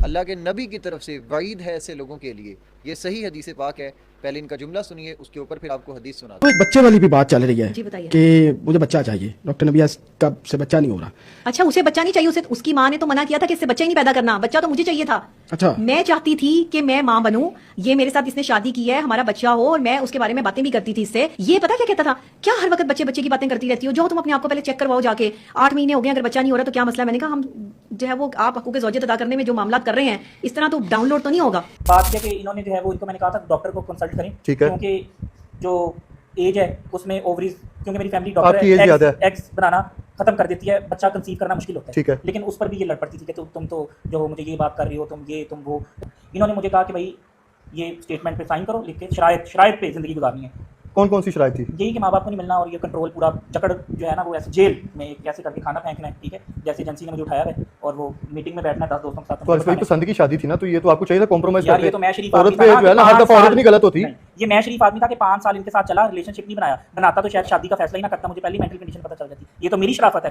اللہ کے نبی کی طرف سے وعید ہے ایسے لوگوں کے لیے. یہ صحیح حدیث پاک ہے. پہلے ان کا جملہ سنیے, اس کے اوپر پھر آپ کو حدیث سناتا تو ہوں. ایک بچے والی بھی بات چل رہی ہے جی بتائیے. کہ مجھے بچہ چاہیے, ڈاکٹر نبیہ کا سے بچہ نہیں ہو رہا. اچھا اسے بچہ نہیں چاہیے, اسے اس کی ماں نے تو منع کیا تھا کہ اس سے بچہ ہی نہیں پیدا کرنا, بچہ تو مجھے چاہیے تھا. اچھا میں چاہتی تھی کہ میں ماں بنوں, یہ میرے ساتھ اس نے شادی کی ہے, ہمارا بچہ ہو, اور میں اس کے بارے میں باتیں بھی کرتی تھی اس سے. یہ پتا کیا کہتا تھا, کیا ہر وقت بچے بچے کی باتیں کرتی رہتی ہو, جو تم اپنے آپ کو پہلے چیک کرواؤ جا کے, 8 مہینے ہو گئے اگر بچہ نہیں ہو رہا تو کیا مسئلہ ہے. میں نے کہا ہم جو ہے وہ آپ حقوق زوجیت ادا کرنے میں جو معاملات کر رہے ہیں اس طرح تو ڈاؤن لوڈ تو نہیں ہوگا. بات یہ کہ انہوں نے جو ہے وہ ان کو میں نے کہا تھا ڈاکٹر کو کنسلٹ کریں, کیونکہ جو ایج ہے اس میں اووریز, کیونکہ میری فیملی ڈاکٹر ہے, ایگز بنانا ختم کر دیتی ہے, بچہ کنسیو کرنا مشکل ہوتا ہے. لیکن اس پر بھی یہ لڑ پڑتی تھی کہ تم تو جو مجھے یہ بات کر رہی ہو, تم یہ تم وہ. انہوں نے مجھے کہا کہ بھائی یہ اسٹیٹمنٹ پہ سائن کرو, لکھ کے شرائط پہ زندگی گزارنی ہے. کون کون سی شرائط تھی؟ یہی کہ ماں باپ کو نہیں ملنا, اور یہ کنٹرول پورا جکڑ جو ہے نا وہ ایسے جیل میں کیسے کر کے کھانا پھینکنا ہے, ٹھیک ہے, جیسے ایجنسی نے مجھے اٹھایا ہے, اور وہ میٹنگ میں بیٹھنا 10 دوستوں کے ساتھ. تو اس بھائی پسند کی شادی تھی نا, تو یہ تو آپ کو چاہیے تھا کمپرومائز یار, کرتے. یہ تو میں شریف عورت آدمی پہ تھا جو ہے نا, ہر دفعہ عورت نہیں غلط ہوتی. یہ میں شریف آدمی تھا کہ 5 سال ان کے ساتھ چلا, ریلیشن شپ نہیں بناتا تو شاید شادی کا فیصلہ ہی نہ کرتا, مجھے پہلی مینٹل کنڈیشن پتہ چل جاتی. یہ تو میری شرافت ہے.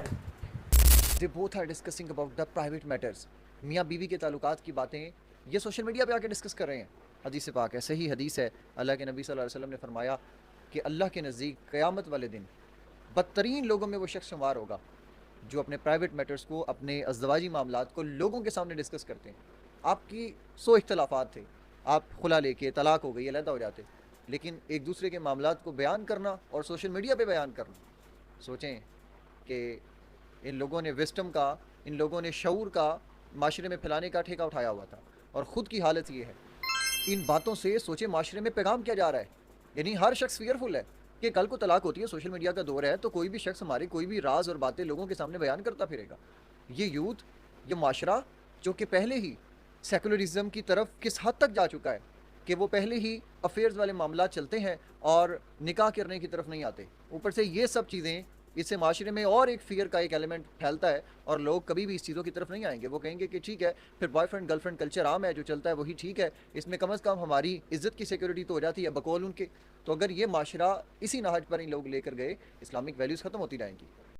They both are discussing about the private matters. میاں بیوی کے تعلقات کی باتیں یہ سوشل میڈیا پہ آ کے ڈسکس کر رہے ہیں. حدیث پاک ہے, صحیح حدیث ہے. اللہ کے نبی صلی اللہ علیہ وسلم نے فرمایا کہ اللہ کے نزدیک قیامت والے دن بدترین لوگوں میں وہ شخص شمار ہوگا جو اپنے پرائیویٹ میٹرز کو, اپنے ازدواجی معاملات کو لوگوں کے سامنے ڈسکس کرتے ہیں. آپ کی 100 اختلافات تھے, آپ خلا لے کے طلاق ہو گئی, علیحدہ ہو جاتے, لیکن ایک دوسرے کے معاملات کو بیان کرنا اور سوشل میڈیا پہ بیان کرنا, سوچیں کہ ان لوگوں نے وسڈم کا, ان لوگوں نے شعور کا معاشرے میں پھیلانے کا ٹھیکہ اٹھایا ہوا تھا, اور خود کی حالت یہ ہے. ان باتوں سے سوچیں معاشرے میں پیغام کیا جا رہا ہے. یعنی ہر شخص فیئرفل ہے کہ کل کو طلاق ہوتی ہے, سوشل میڈیا کا دور ہے, تو کوئی بھی شخص ہمارے کوئی بھی راز اور باتیں لوگوں کے سامنے بیان کرتا پھرے گا. یہ یوتھ, یہ معاشرہ جو کہ پہلے ہی سیکولرزم کی طرف کس حد تک جا چکا ہے کہ وہ پہلے ہی افیئرز والے معاملات چلتے ہیں اور نکاح کرنے کی طرف نہیں آتے. اوپر سے یہ سب چیزیں, اس سے معاشرے میں اور ایک فیئر کا ایک ایلیمنٹ پھیلتا ہے, اور لوگ کبھی بھی اس چیزوں کی طرف نہیں آئیں گے. وہ کہیں گے کہ ٹھیک ہے, پھر boy friend girl friend culture عام ہے, جو چلتا ہے وہی ٹھیک ہے, اس میں کم از کم ہماری عزت کی سیکورٹی تو ہو جاتی ہے بقول ان کے. تو اگر یہ معاشرہ اسی نہج پر ان لوگ لے کر گئے, اسلامک ویلیوز ختم ہوتی جائیں گی.